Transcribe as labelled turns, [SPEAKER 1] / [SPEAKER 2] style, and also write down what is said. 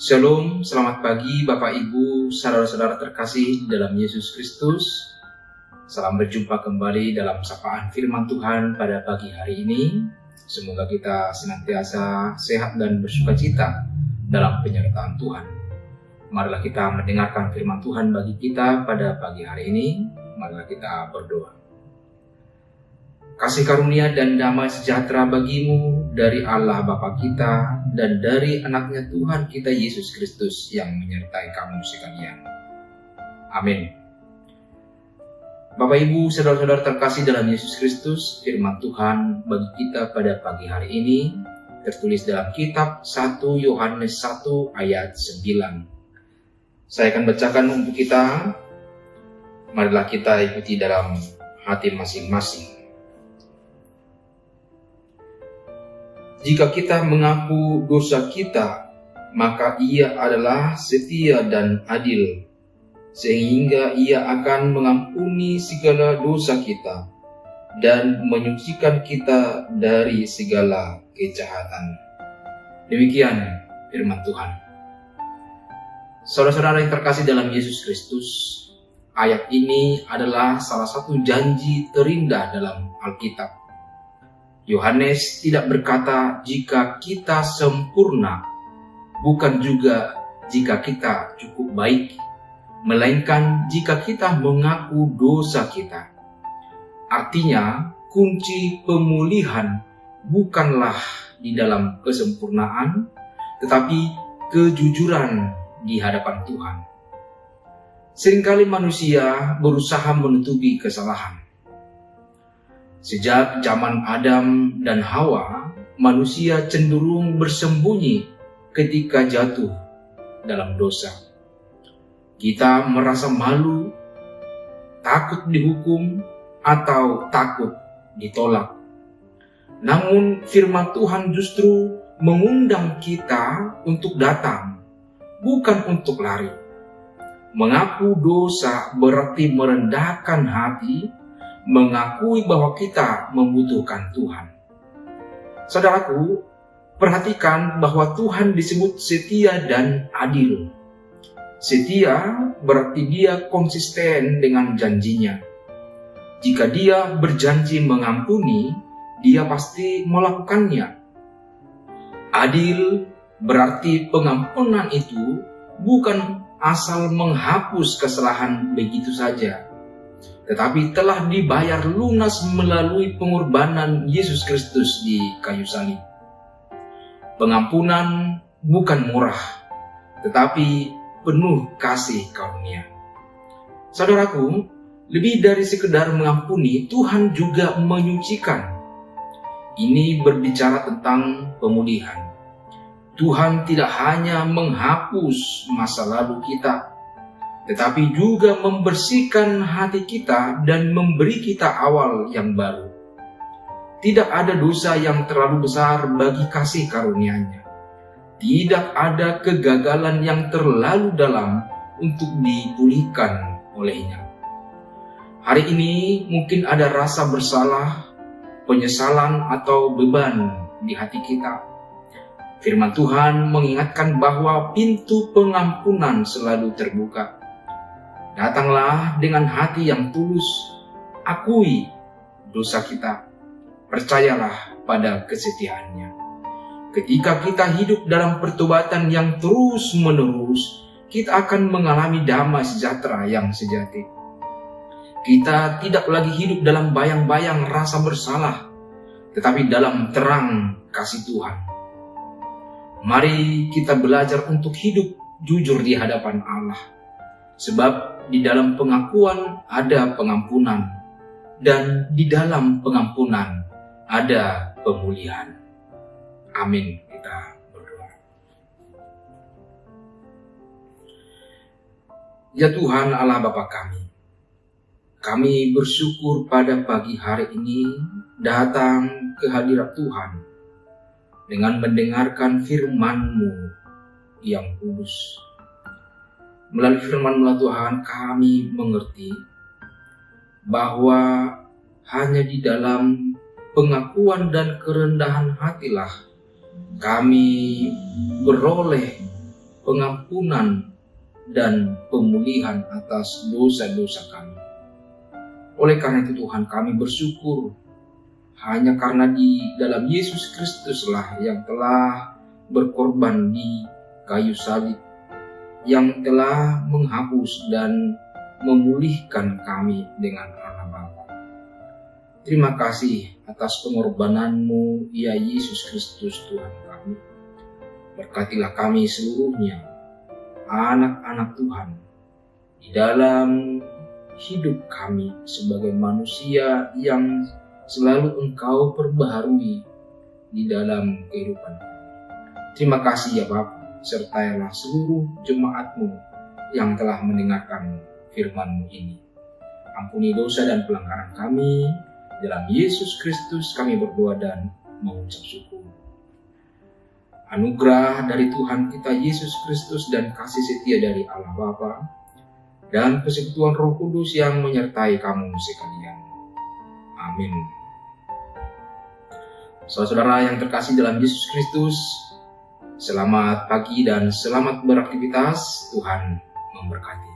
[SPEAKER 1] Shalom, selamat pagi Bapak Ibu, saudara-saudara terkasih dalam Yesus Kristus. Salam berjumpa kembali dalam sapaan firman Tuhan pada pagi hari ini. Semoga kita senantiasa sehat dan bersukacita dalam penyertaan Tuhan. Marilah kita mendengarkan firman Tuhan bagi kita pada pagi hari ini. Marilah kita berdoa. Kasih karunia dan damai sejahtera bagimu dari Allah Bapa kita dan dari anaknya Tuhan kita Yesus Kristus yang menyertai kamu sekalian. Amin. Bapak Ibu, saudara-saudara terkasih dalam Yesus Kristus, firman Tuhan bagi kita pada pagi hari ini tertulis dalam kitab 1 Yohanes 1 ayat 9. Saya akan bacakan untuk kita. Marilah kita ikuti dalam hati masing-masing. Jika kita mengaku dosa kita, maka Ia adalah setia dan adil, sehingga Ia akan mengampuni segala dosa kita dan menyucikan kita dari segala kejahatan. Demikian firman Tuhan. Saudara-saudara yang terkasih dalam Yesus Kristus, ayat ini adalah salah satu janji terindah dalam Alkitab. Yohanes tidak berkata jika kita sempurna, bukan juga jika kita cukup baik, melainkan jika kita mengaku dosa kita. Artinya, kunci pemulihan bukanlah di dalam kesempurnaan, tetapi kejujuran di hadapan Tuhan. Seringkali manusia berusaha menutupi kesalahan. Sejak zaman Adam dan Hawa, manusia cenderung bersembunyi ketika jatuh dalam dosa. Kita merasa malu, takut dihukum, atau takut ditolak. Namun firman Tuhan justru mengundang kita untuk datang, bukan untuk lari. Mengaku dosa berarti merendahkan hati, mengakui bahwa kita membutuhkan Tuhan. Saudaraku, perhatikan bahwa Tuhan disebut setia dan adil. Setia berarti Dia konsisten dengan janjinya. Jika Dia berjanji mengampuni, Dia pasti melakukannya. Adil berarti pengampunan itu bukan asal menghapus kesalahan begitu saja, tetapi telah dibayar lunas melalui pengorbanan Yesus Kristus di kayu salib. Pengampunan bukan murah, tetapi penuh kasih karunia. Saudaraku, lebih dari sekedar mengampuni, Tuhan juga menyucikan. Ini berbicara tentang pemulihan. Tuhan tidak hanya menghapus masa lalu kita, tetapi juga membersihkan hati kita dan memberi kita awal yang baru. Tidak ada dosa yang terlalu besar bagi kasih karunia-Nya. Tidak ada kegagalan yang terlalu dalam untuk dipulihkan oleh-Nya. Hari ini mungkin ada rasa bersalah, penyesalan atau beban di hati kita. Firman Tuhan mengingatkan bahwa pintu pengampunan selalu terbuka. Datanglah dengan hati yang tulus, akui dosa kita, percayalah pada kesetiaan-Nya. Ketika kita hidup dalam pertobatan yang terus-menerus, kita akan mengalami damai sejahtera yang sejati. Kita tidak lagi hidup dalam bayang-bayang rasa bersalah, tetapi dalam terang kasih Tuhan. Mari kita belajar untuk hidup jujur di hadapan Allah. Sebab di dalam pengakuan ada pengampunan, dan di dalam pengampunan ada pemulihan. Amin. Kita berdoa. Ya Tuhan Allah Bapa kami bersyukur pada pagi hari ini datang ke hadirat Tuhan dengan mendengarkan firman-Mu yang kudus. Melalui firman-Mu Tuhan, kami mengerti bahwa hanya di dalam pengakuan dan kerendahan hatilah kami beroleh pengampunan dan pemulihan atas dosa-dosa kami. Oleh karena itu Tuhan, kami bersyukur hanya karena di dalam Yesus Kristuslah yang telah berkorban di kayu salib, yang telah menghapus dan memulihkan kami dengan anak Bapa. Terima kasih atas pengorbanan-Mu, ya Yesus Kristus Tuhan kami. Berkatilah kami seluruhnya, anak-anak Tuhan, di dalam hidup kami sebagai manusia yang selalu Engkau perbaharui di dalam kehidupan kami. Terima kasih ya Bapa. Sertailah seluruh jemaat-Mu yang telah mendengarkan firman-Mu ini. Ampuni dosa dan pelanggaran kami. Dalam Yesus Kristus kami berdoa dan mengucap syukur. Anugerah dari Tuhan kita Yesus Kristus dan kasih setia dari Allah Bapa dan persekutuan Roh Kudus yang menyertai kamu sekalian. Amin. Saudara-saudara yang terkasih dalam Yesus Kristus, selamat pagi dan selamat beraktivitas. Tuhan memberkati.